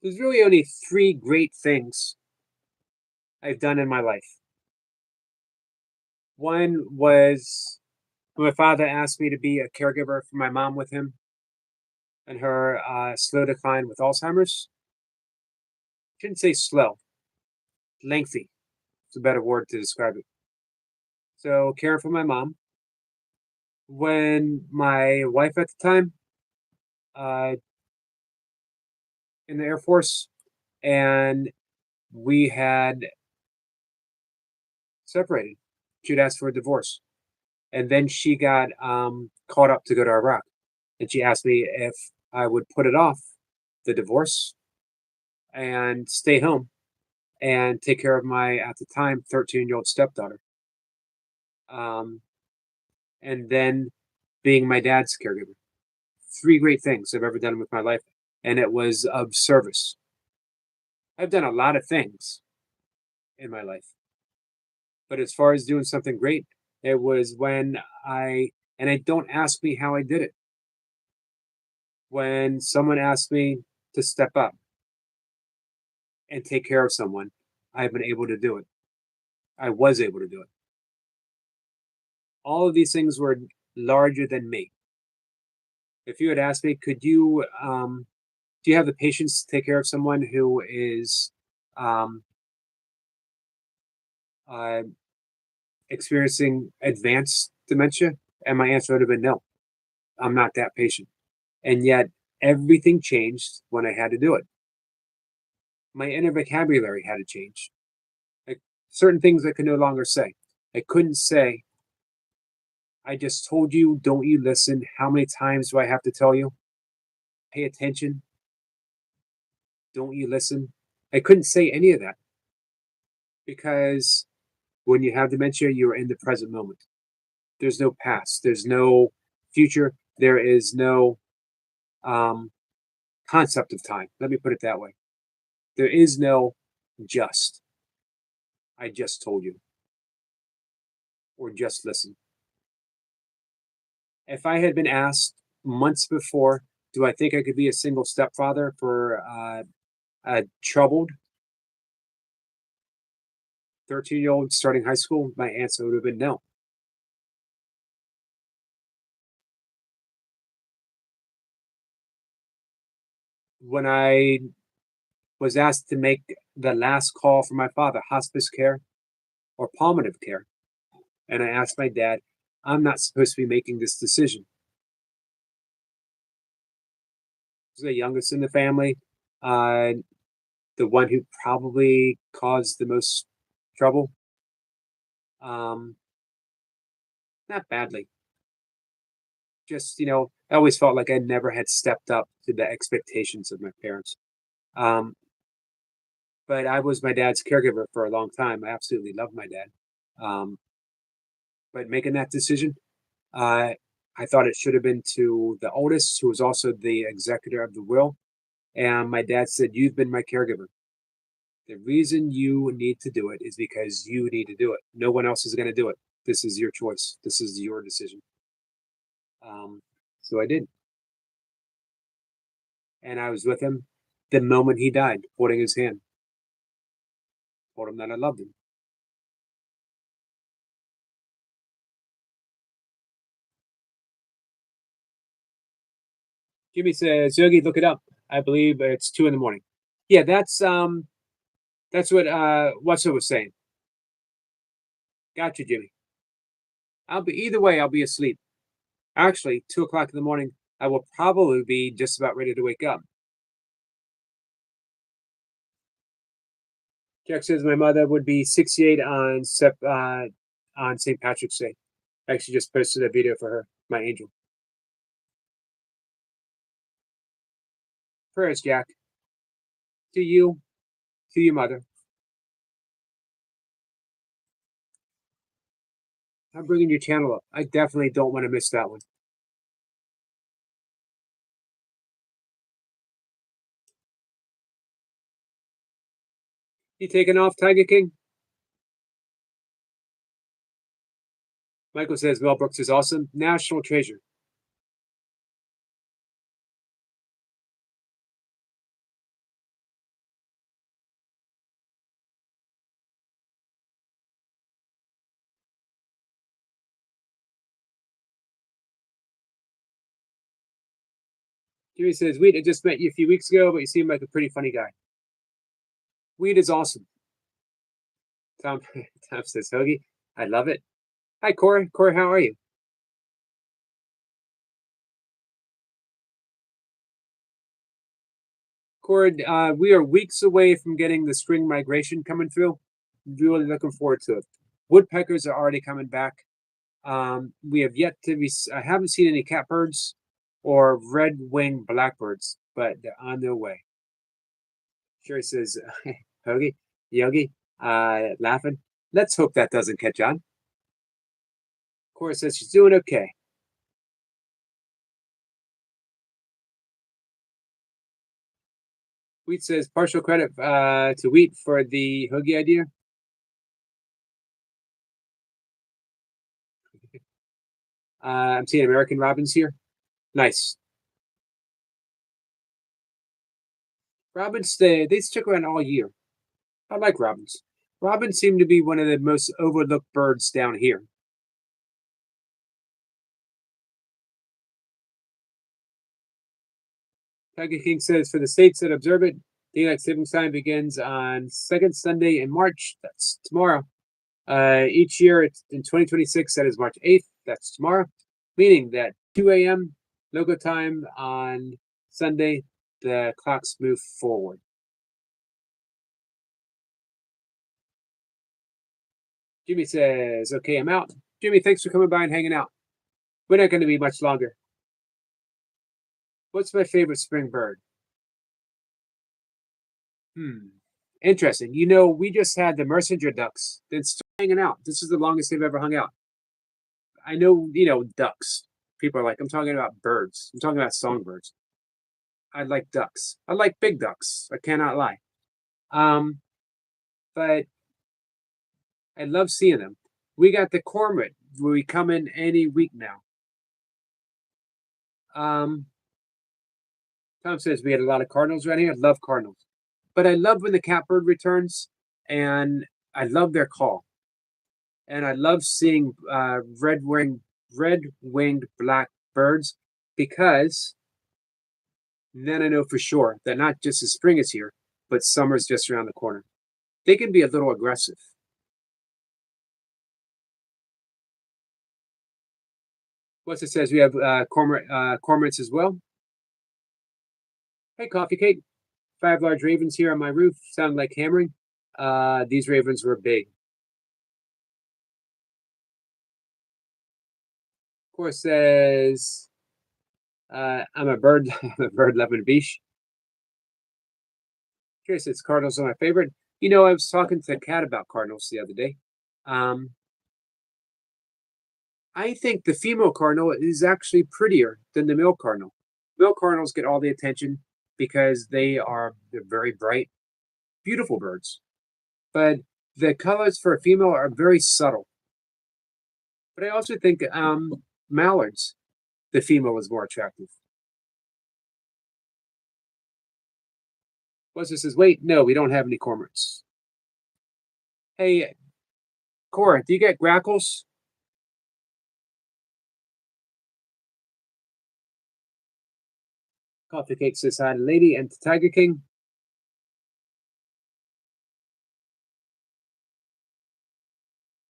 Speaker 1: There's really only three great things I've done in my life. One was when my father asked me to be a caregiver for my mom with him and her slow decline with Alzheimer's. Shouldn't say slow, lengthy. It's a better word to describe it. So caring for my mom. When my wife at the time, uh, in the Air Force, and we had separated. She'd asked for a divorce, and then she got caught up to go to Iraq, and she asked me if I would put it off, the divorce, and stay home and take care of my at the time 13-year-old stepdaughter, um, and then being my dad's caregiver. Three great things I've ever done with my life, and it was of service. I've done a lot of things in my life, but as far as doing something great, it was when and I don't ask me how I did it. When someone asked me to step up and take care of someone, I've been able to do it. I was able to do it. All of these things were larger than me. If you had asked me, do you have the patience to take care of someone who is um, uh, experiencing advanced dementia? And my answer would have been no, I'm not that patient. And yet, everything changed when I had to do it. My inner vocabulary had to change. Like certain things I could no longer say. I couldn't say, I just told you, don't you listen? How many times do I have to tell you? Pay attention. Don't you listen? I couldn't say any of that because when you have dementia, you're in the present moment. There's no past, there's no future, there is no um, concept of time. Let me put it that way. There is no just. I just told you, or just listen. If I had been asked months before, do I think I could be a single stepfather for a troubled 13-year-old starting high school? My answer would have been no. When I was asked to make the last call for my father, hospice care or palliative care, and I asked my dad, I'm not supposed to be making this decision. I was the youngest in the family, uh, the one who probably caused the most trouble. Um, Not badly. Just, I always felt like I never had stepped up to the expectations of my parents. Um, but I was my dad's caregiver for a long time. I absolutely loved my dad. Um, but making that decision, uh, I thought it should have been to the oldest, who was also the executor of the will. And my dad said, "You've been my caregiver. The reason you need to do it is because you need to do it. No one else is going to do it. This is your choice. This is your decision." Um, so I did. And I was with him the moment he died, holding his hand, told him that I loved him. Jimmy says, "Yogi, look it up. I believe it's 2 in the morning." Yeah, that's what What's was saying. Gotcha, Jimmy. I'll be either way. I'll be asleep. Actually, 2 o'clock in the morning, I will probably be just about ready to wake up. Jack says my mother would be 68 on St. Patrick's Day. I actually just posted a video for her, my angel. Prayers, Jack, to you, to your mother. I'm bringing your channel up. I definitely don't want to miss that one. You taking off, Tiger King? Michael says Mel Brooks is awesome. National treasure. Jimmy says, Weed, I just met you a few weeks ago, but you seem like a pretty funny guy. Weed is awesome. Tom, Tom says, Hoagie, I love it. Hi, Corey. Corey, how are you? Corey, we are weeks away from getting the spring migration coming through. Really looking forward to it. Woodpeckers are already coming back. We have yet to be. I haven't seen any catbirds or red-winged blackbirds, but they're on their way. Sherry says, Hoagie, Yogi, laughing. Let's hope that doesn't catch on. Cora says she's doing okay. Wheat says partial credit to Wheat for the Hoagie idea. I'm seeing American Robins here. Nice. Robins, they stick around all year. I like robins. Robins seem to be one of the most overlooked birds down here. Tiger King says for the states that observe it, daylight savings time begins on second Sunday in March. That's tomorrow. Each year, it's in 2026. That is March 8th. That's tomorrow, meaning that 2 a.m. local time on Sunday, the clocks move forward. Jimmy says, "Okay, I'm out." Jimmy, thanks for coming by and hanging out. We're not going to be much longer. What's my favorite spring bird? Interesting. You know, we just had the Mercinger ducks. They're still hanging out. This is the longest they've ever hung out. I know, ducks. People are like, I'm talking about birds. I'm talking about songbirds. I like ducks. I like big ducks. I cannot lie. But I love seeing them. We got the cormorant. We come in any week now. Tom says we had a lot of cardinals around here. I love cardinals. But I love when the catbird returns, and I love their call. And I love seeing red-winged black birds because then I know for sure that not just the spring is here, but summer's just around the corner. They can be a little aggressive. What's it says? We have cormorants as well. Hey, Coffee Cake. 5 large ravens here on my roof. Sound like hammering. These ravens were big. Of course, says I'm a bird, I'm a bird loving beach. Curious, it's cardinals are my favorite. You know, I was talking to a cat about cardinals the other day. I think the female cardinal is actually prettier than the male cardinal. Male cardinals get all the attention because they're very bright, beautiful birds. But the colors for a female are very subtle. But I also think mallards, the female is more attractive. Wesley says, wait, no, we don't have any cormorants. Hey, Cora, do you get grackles? Coffee Cake says hi to Lady and to Tiger King.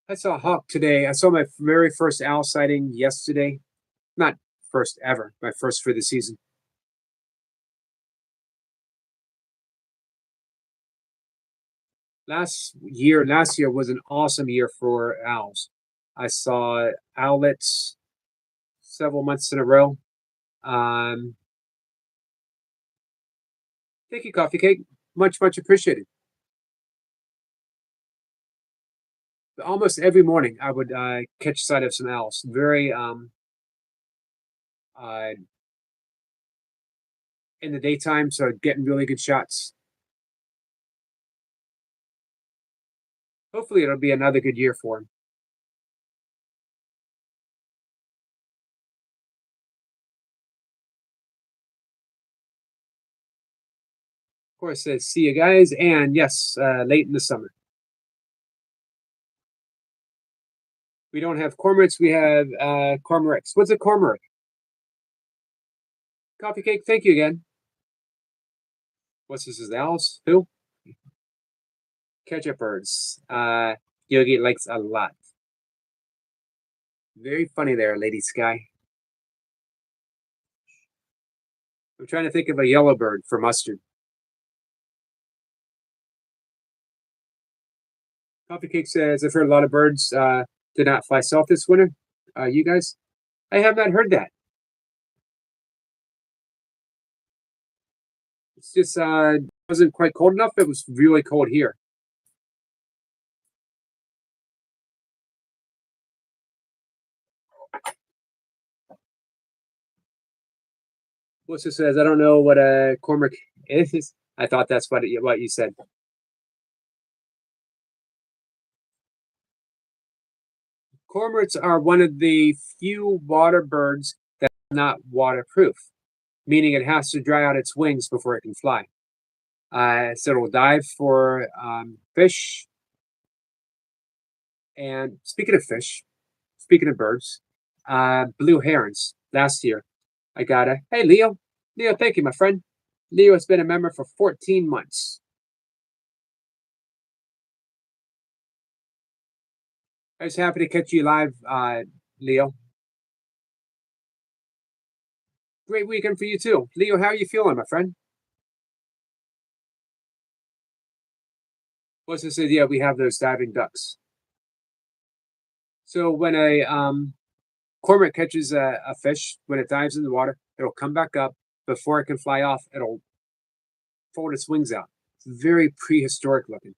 Speaker 1: I saw a hawk today. I saw my very first owl sighting yesterday. Not first ever, my first for the season. Last year was an awesome year for owls. I saw owlets several months in a row. Um, Thank you, Coffee Cake. Much appreciated. Almost every morning, I would catch sight of some owls. Very uh, in the daytime, so getting really good shots. Hopefully, it'll be another good year for him. Of course, says see you guys, and yes, late in the summer. We don't have cormorants. We have cormorants. What's a cormorant? Coffee Cake. Thank you again. What's this? Is owls? Who? Ketchup birds. Yogi likes a lot. Very funny there, Lady Sky. I'm trying to think of a yellow bird for mustard. Coffee Cake says, I've heard a lot of birds did not fly south this winter. You guys? I have not heard that. It's just wasn't quite cold enough. It was really cold here. Melissa says, I don't know what a cormorant is. I thought that's what you said. Cormorants are one of the few water birds that are not waterproof, meaning it has to dry out its wings before it can fly. So it'll dive for fish. And speaking of fish, speaking of birds, blue herons. Last year, I got a hey Leo. Leo, thank you, my friend. Leo has been a member for 14 months. I was happy to catch you live, Leo. Great weekend for you too. Leo, how are you feeling, my friend? What's this? Yeah, we have those diving ducks. So when a cormorant catches a fish, when it dives in the water, it'll come back up. Before it can fly off, it'll fold its wings out. It's very prehistoric looking.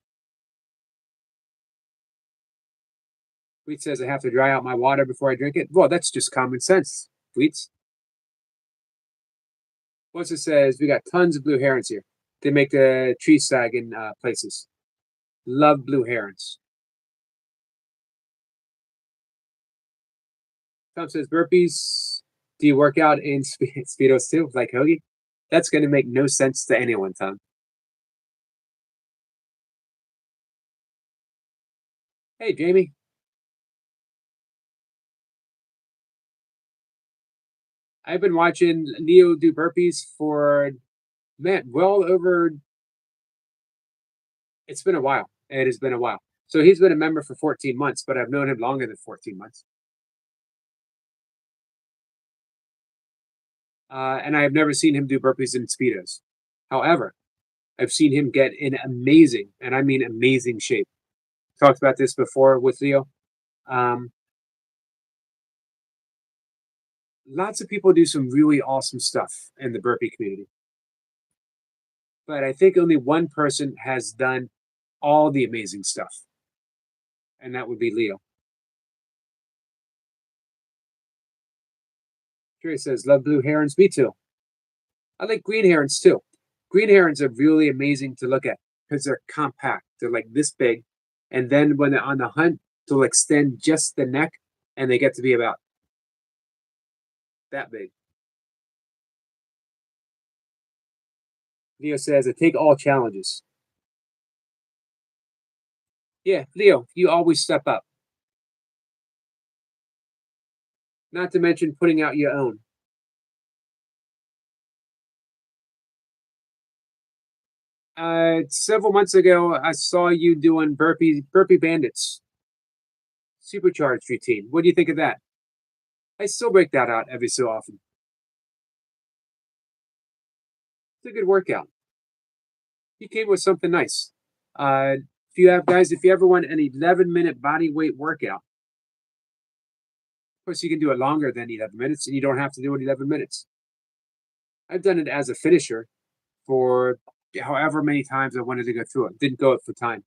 Speaker 1: Wheat says I have to dry out my water before I drink it. Well, that's just common sense, Wheats. What's it says? We got tons of blue herons here. They make the tree sag in places. Love blue herons. Tom says burpees. Do you work out in speedos too, like Hoagie? That's going to make no sense to anyone, Tom. Hey, Jamie. I've been watching Leo do burpees for man, well over. It's been a while. It has been a while. So he's been a member for 14 months, but I've known him longer than 14 months. And I have never seen him do burpees in speedos. However, I've seen him get in amazing, and I mean amazing shape. Talked about this before with Leo. Um, Lots of people do some really awesome stuff in the burpee community, but I think only one person has done all the amazing stuff, and that would be Leo. Jerry says, "Love blue herons." Me too. I like green herons too. Green herons are really amazing to look at because they're compact. They're like this big, and then when they're on the hunt, they'll extend just the neck, and they get to be about that big. Leo says, "I take all challenges." Yeah, Leo, you always step up. Not to mention putting out your own. Several months ago, I saw you doing burpee bandits, supercharged routine. What do you think of that? I still break that out every so often. It's a good workout. You came with something nice. If you ever want an 11-minute body weight workout, of course you can do it longer than 11 minutes, and you don't have to do it 11 minutes. I've done it as a finisher for however many times I wanted to go through it. Didn't go it for time.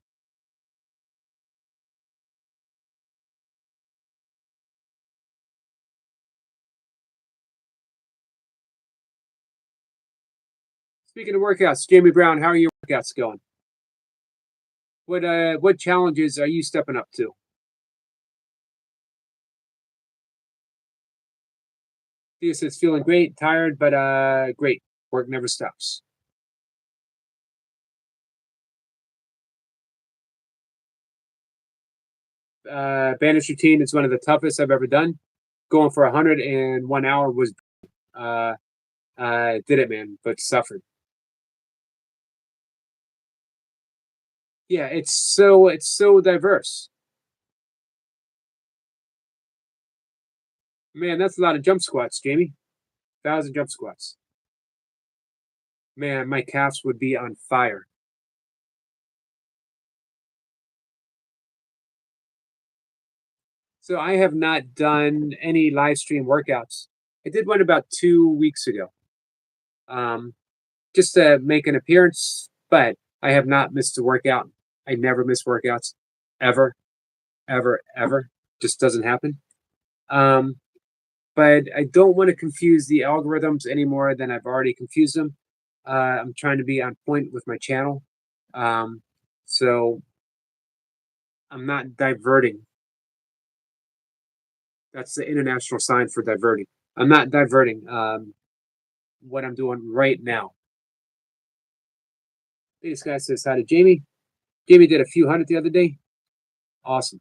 Speaker 1: Speaking of workouts, Jamie Brown, how are your workouts going? What challenges are you stepping up to? Theo says feeling great, tired, but great. Work never stops. Bandage routine is one of the toughest I've ever done. Going for 101 hour was did it, man, but suffered. Yeah, it's so diverse. Man, that's a lot of jump squats, Jamie. 1,000 jump squats. Man, my calves would be on fire. So I have not done any live stream workouts. I did one about 2 weeks ago, um, just to make an appearance, but I have not missed a workout. I never miss workouts, ever, ever, ever. Just doesn't happen. Um, but I don't want to confuse the algorithms any more than I've already confused them. I'm trying to be on point with my channel. Um, so I'm not diverting. That's the international sign for diverting. I'm not diverting what I'm doing right now. This guy says hi to Jamie. Jamie did a few hundred the other day. Awesome.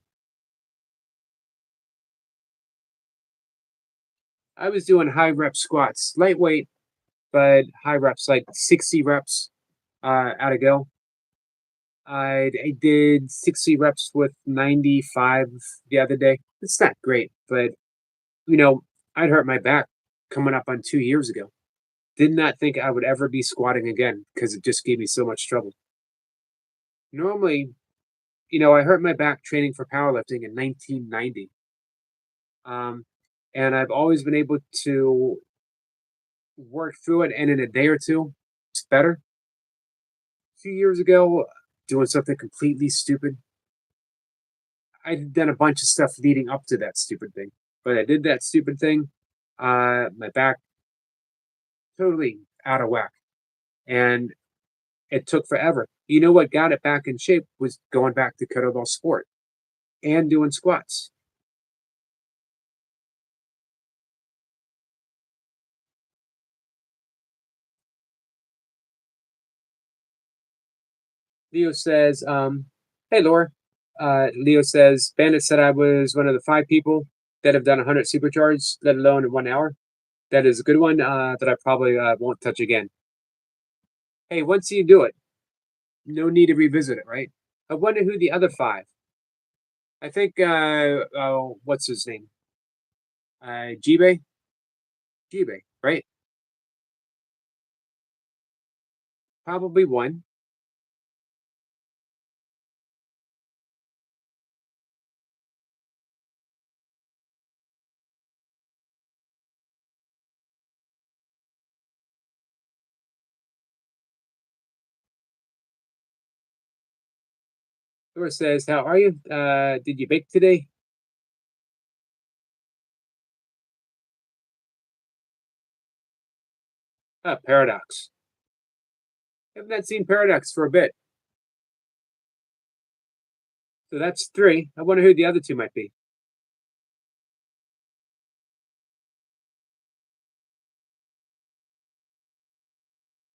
Speaker 1: I was doing high rep squats, lightweight, but high reps, like 60 reps at a go. I did 60 reps with 95 the other day. It's not great, but I'd hurt my back coming up on 2 years ago. Did not think I would ever be squatting again because it just gave me so much trouble. Normally, I hurt my back training for powerlifting in 1990. And I've always been able to work through it, and in a day or two, it's better. A few years ago, doing something completely stupid. I'd done a bunch of stuff leading up to that stupid thing, but I did that stupid thing. My back totally out of whack, and it took forever. You know what got it back in shape was going back to kettlebell sport and doing squats. Leo says, "Hey, Laura." Leo says, "Bandit said I was one of the 5 people that have done 100 supercharged, let alone in 1 hour. That is a good one that I probably won't touch again." Hey, once you do it, no need to revisit it, right? I wonder who the other 5. I think, oh, what's his name? Jibe? Jibe, right? Probably one. Laura says, "How are you? Did you bake today?" Paradox. I have not seen Paradox for a bit. So that's 3. I wonder who the other 2 might be.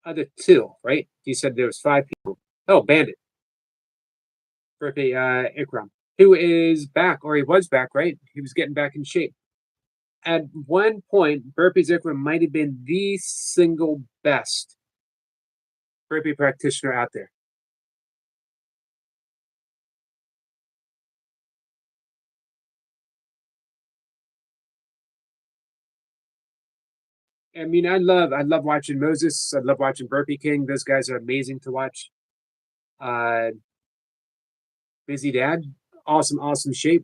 Speaker 1: Other 2, right? You said there was 5 people. Oh, Bandit. Birthday Ikram, who is back, or he was back, right? He was getting back in shape. At one point, Burpees Ikram might have been the single best burpee practitioner out there. I mean, I love watching Moses. I love watching Burpee King. Those guys are amazing to watch. Uh, Busy dad. Awesome, awesome shape.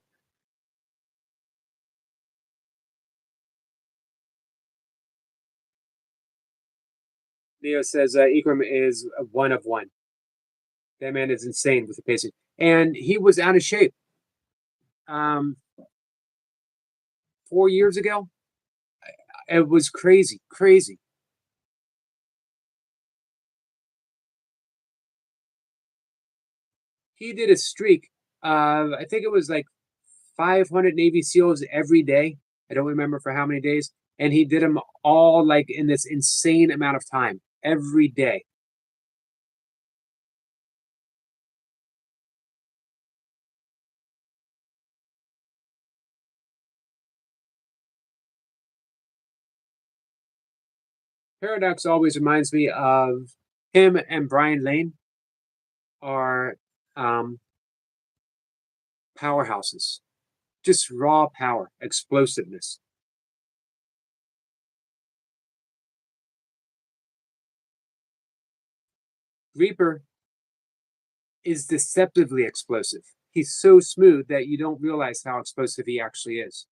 Speaker 1: Leo says Ikram is a one of one. That man is insane with the pacing. And he was out of shape 4 years ago. It was crazy, crazy. He did a streak. I think it was like 500 Navy SEALs every day. I don't remember for how many days. And he did them all like in this insane amount of time every day. Paradox always reminds me of him and Brian Lane are um, powerhouses, just raw power, explosiveness. Reaper is deceptively explosive. He's so smooth that you don't realize how explosive he actually is.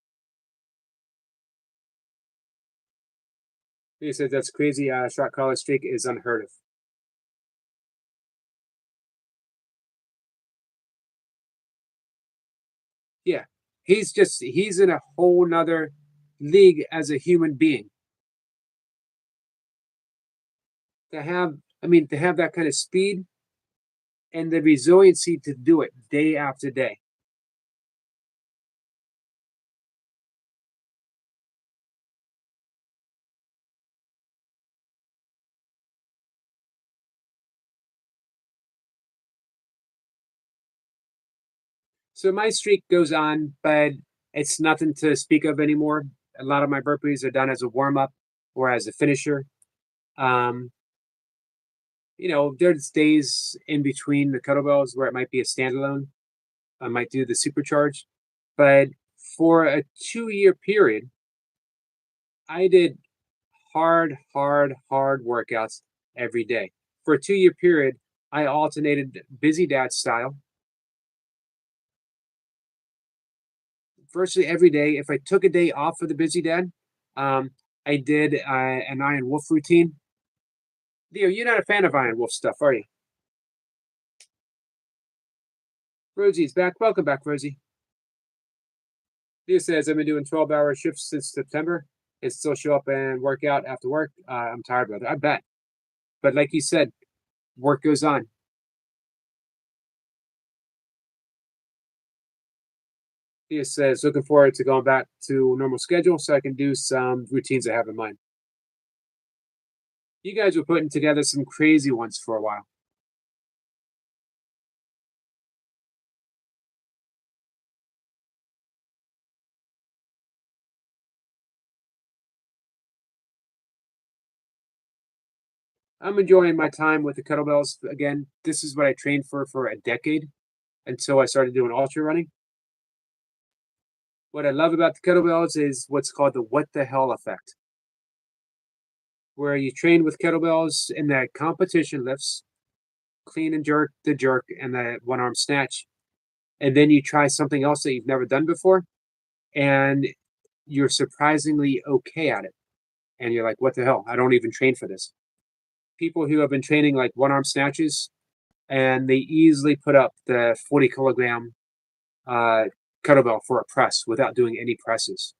Speaker 1: He said that's crazy. Shot caller streak is unheard of. Yeah, he's in a whole nother league as a human being. To have that kind of speed and the resiliency to do it day after day. So my streak goes on, but it's nothing to speak of anymore. A lot of my burpees are done as a warm up or as a finisher. Um, there's days in between the kettlebells where it might be a standalone. I might do the supercharge, but for a 2 year period, I did hard, hard, hard workouts every day. For a 2 year period, I alternated busy dad style virtually every day. If I took a day off of the busy dad, um, I did an Iron Wolf routine. Leo, you're not a fan of Iron Wolf stuff, are you? Rosie's back. Welcome back, Rosie. Leo says, I've been doing 12-hour shifts since September and still show up and work out after work. I'm tired, brother. I bet. But like you said, work goes on. Leo says, looking forward to going back to normal schedule so I can do some routines I have in mind. You guys were putting together some crazy ones for a while. I'm enjoying my time with the kettlebells. Again, this is what I trained for a decade until I started doing ultra running. What I love about the kettlebells is what's called the what the hell effect, where you train with kettlebells in that competition lifts, clean and jerk, and the one arm snatch. And then you try something else that you've never done before, and you're surprisingly okay at it. And you're like, what the hell? I don't even train for this. People who have been training like one arm snatches, and they easily put up the 40 kilogram uh, kettlebell for a press without doing any presses.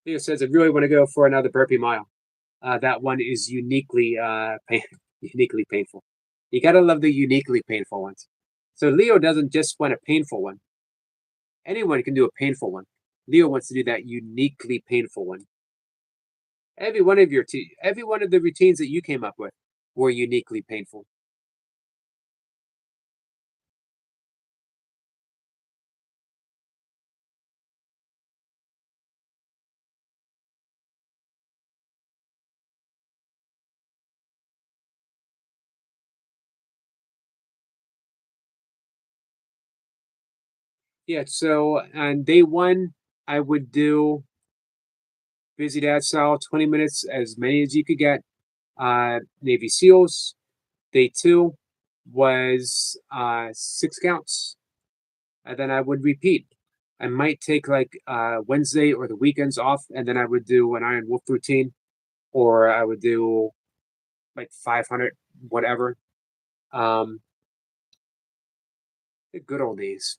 Speaker 1: Leo says, I really want to go for another burpee mile. That one is uniquely painful. You gotta love the uniquely painful ones. So Leo doesn't just want a painful one. Anyone can do a painful one. Leo wants to do that uniquely painful one. Every one of the routines that you came up with were uniquely painful. Yeah. So on day one, I would do Busy Dad style, 20 minutes, as many as you could get. Navy SEALs. Day 2 was 6 counts. And then I would repeat. I might take like Wednesday or the weekends off, and then I would do an Iron Wolf routine, or I would do like 500, whatever. The good old days.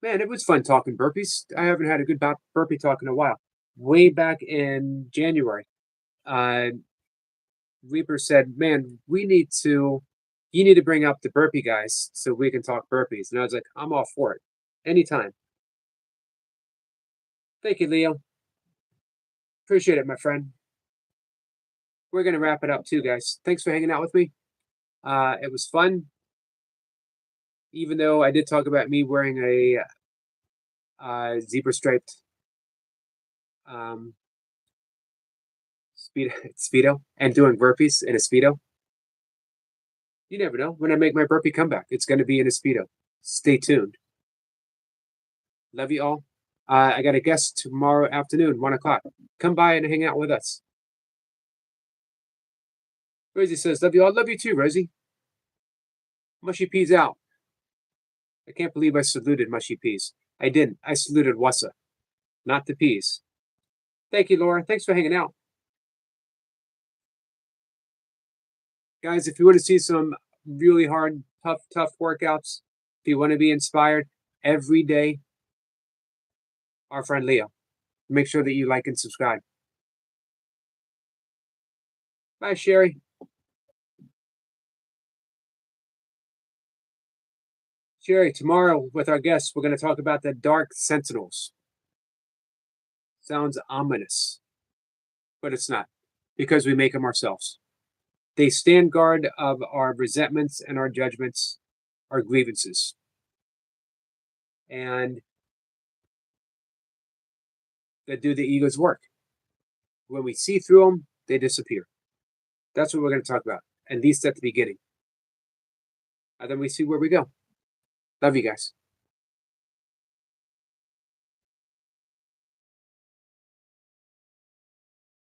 Speaker 1: Man, it was fun talking burpees. I haven't had a good burpee talk in a while. Way back in January, uh, Reaper said, "Man, you need to bring up the burpee guys so we can talk burpees." And I was like, "I'm all for it, anytime." Thank you, Leo. Appreciate it, my friend. We're gonna wrap it up too, guys. Thanks for hanging out with me. It was fun, even though I did talk about me wearing a zebra striped um, speedo and doing burpees in a speedo. You never know. When I make my burpee comeback, it's going to be in a speedo. Stay tuned. Love you all. I got a guest tomorrow afternoon, 1:00. Come by and hang out with us. Rosie says, "Love you all." Love you too, Rosie. Mushy Peas out. I can't believe I saluted Mushy Peas. I didn't. I saluted Wassa, not the peas. Thank you, Laura. Thanks for hanging out. Guys, if you want to see some really hard, tough workouts, if you want to be inspired every day, our friend Leo. Make sure that you like and subscribe. Bye, Sherry. Sherry, tomorrow with our guests, we're going to talk about the Dark Sentinels. Sounds ominous, but it's not, because we make them ourselves. They stand guard of our resentments and our judgments, our grievances. And that do the ego's work. When we see through them, they disappear. That's what we're going to talk about, at least at the beginning. And then we see where we go. Love you guys.